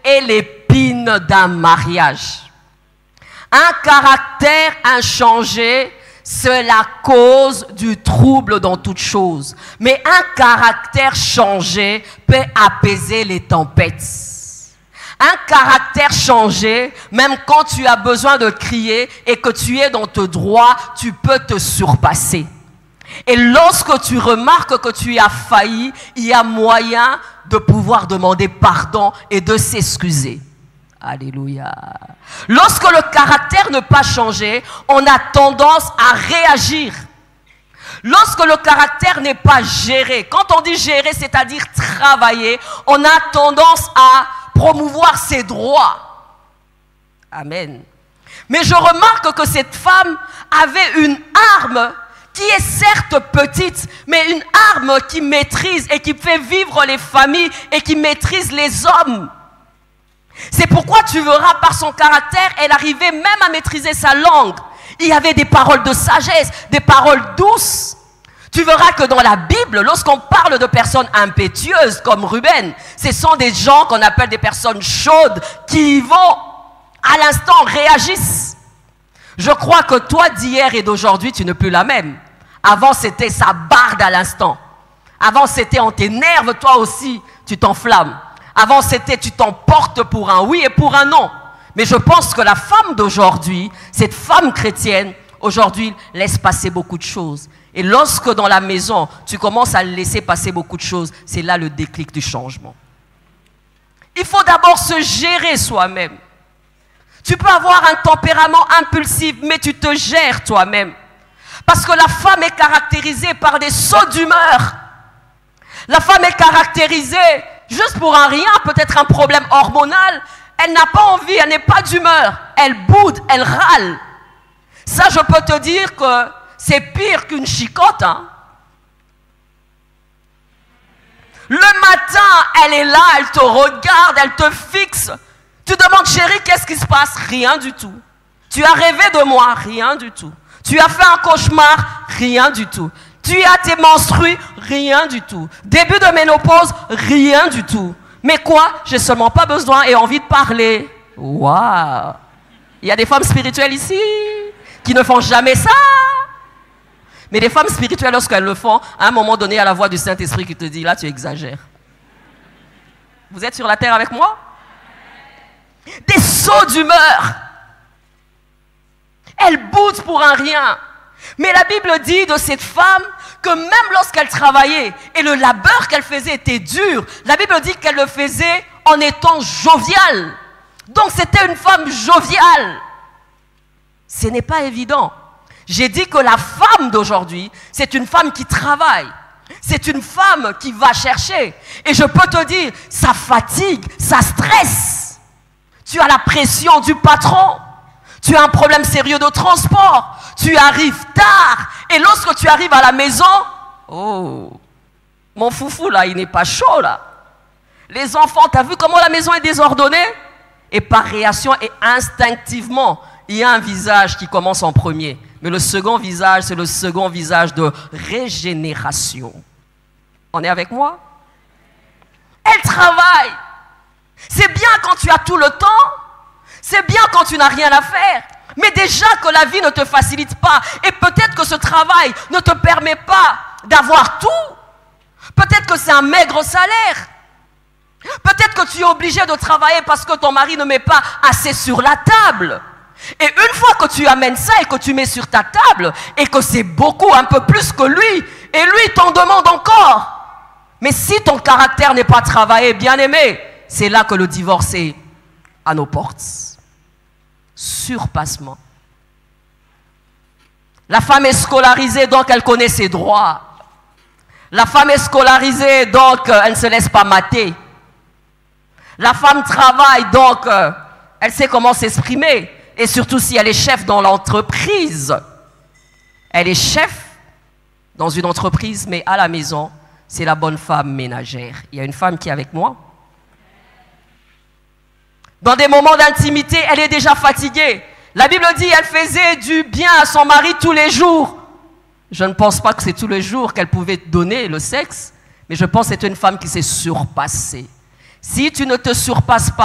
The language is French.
est l'épine d'un mariage. Un caractère inchangé, c'est la cause du trouble dans toute chose. Mais un caractère changé peut apaiser les tempêtes. Un caractère changé, même quand tu as besoin de crier et que tu es dans tes droits, tu peux te surpasser. Et lorsque tu remarques que tu as failli, il y a moyen de pouvoir demander pardon et de s'excuser. Alléluia. Lorsque le caractère n'est pas changé, on a tendance à réagir. Lorsque le caractère n'est pas géré, quand on dit gérer, c'est-à-dire travailler, on a tendance à promouvoir ses droits. Amen. Mais je remarque que cette femme avait une arme qui est certes petite, mais une arme qui maîtrise et qui fait vivre les familles et qui maîtrise les hommes. C'est pourquoi tu verras par son caractère, elle arrivait même à maîtriser sa langue. Il y avait des paroles de sagesse, des paroles douces. Tu verras que dans la Bible, lorsqu'on parle de personnes impétueuses comme Ruben, ce sont des gens qu'on appelle des personnes chaudes qui vont à l'instant réagissent. Je crois que toi d'hier et d'aujourd'hui, tu n'es plus la même. Avant, c'était ça barde à l'instant. Avant, c'était on t'énerve, toi aussi, tu t'enflammes. Avant, c'était tu t'emportes pour un oui et pour un non. Mais je pense que la femme d'aujourd'hui, cette femme chrétienne, aujourd'hui, laisse passer beaucoup de choses. Et lorsque dans la maison, tu commences à laisser passer beaucoup de choses, c'est là le déclic du changement. Il faut d'abord se gérer soi-même. Tu peux avoir un tempérament impulsif, mais tu te gères toi-même. Parce que la femme est caractérisée par des sauts d'humeur. La femme est caractérisée juste pour un rien, peut-être un problème hormonal. Elle n'a pas envie, elle n'est pas d'humeur. Elle boude, elle râle. Ça, je peux te dire que c'est pire qu'une chicotte. Hein. Le matin, elle est là, elle te regarde, elle te fixe. Tu demandes, chérie, qu'est-ce qui se passe? Rien du tout. Tu as rêvé de moi? Rien du tout. Tu as fait un cauchemar? Rien du tout. Tu as tes menstrues? Rien du tout. Début de ménopause? Rien du tout. Mais quoi? J'ai seulement pas besoin et envie de parler. Waouh! Il y a des femmes spirituelles ici qui ne font jamais ça. Mais les femmes spirituelles, lorsqu'elles le font, à un moment donné, il y a la voix du Saint-Esprit qui te dit, là, tu exagères. Vous êtes sur la terre avec moi? Des sauts d'humeur. Elle boude pour un rien. Mais la Bible dit de cette femme que même lorsqu'elle travaillait et le labeur qu'elle faisait était dur, la Bible dit qu'elle le faisait en étant joviale. Donc c'était une femme joviale. Ce n'est pas évident. J'ai dit que la femme d'aujourd'hui, c'est une femme qui travaille. C'est une femme qui va chercher. Et je peux te dire, ça fatigue, ça stresse. Tu as la pression du patron. Tu as un problème sérieux de transport. Tu arrives tard. Et lorsque tu arrives à la maison, oh, mon foufou là, il n'est pas chaud là. Les enfants, tu as vu comment la maison est désordonnée? Et par réaction et instinctivement, il y a un visage qui commence en premier. Mais le second visage, c'est le second visage de régénération. On est avec moi? Elle travaille. C'est bien quand tu as tout le temps. C'est bien quand tu n'as rien à faire. Mais déjà que la vie ne te facilite pas. Et peut-être que ce travail ne te permet pas d'avoir tout. Peut-être que c'est un maigre salaire. Peut-être que tu es obligé de travailler parce que ton mari ne met pas assez sur la table. Et une fois que tu amènes ça et que tu mets sur ta table, et que c'est beaucoup, un peu plus que lui, et lui t'en demande encore. Mais si ton caractère n'est pas travaillé, bien aimé, c'est là que le divorce est à nos portes. Surpassement. La femme est scolarisée, donc elle connaît ses droits. La femme est scolarisée, donc elle ne se laisse pas mater. La femme travaille, donc elle sait comment s'exprimer. Et surtout si elle est chef dans l'entreprise. Elle est chef dans une entreprise, mais à la maison, c'est la bonne femme ménagère. Il y a une femme qui est avec moi. Dans des moments d'intimité, elle est déjà fatiguée. La Bible dit qu'elle faisait du bien à son mari tous les jours. Je ne pense pas que c'est tous les jours qu'elle pouvait donner le sexe, mais je pense que c'est une femme qui s'est surpassée. Si tu ne te surpasses pas,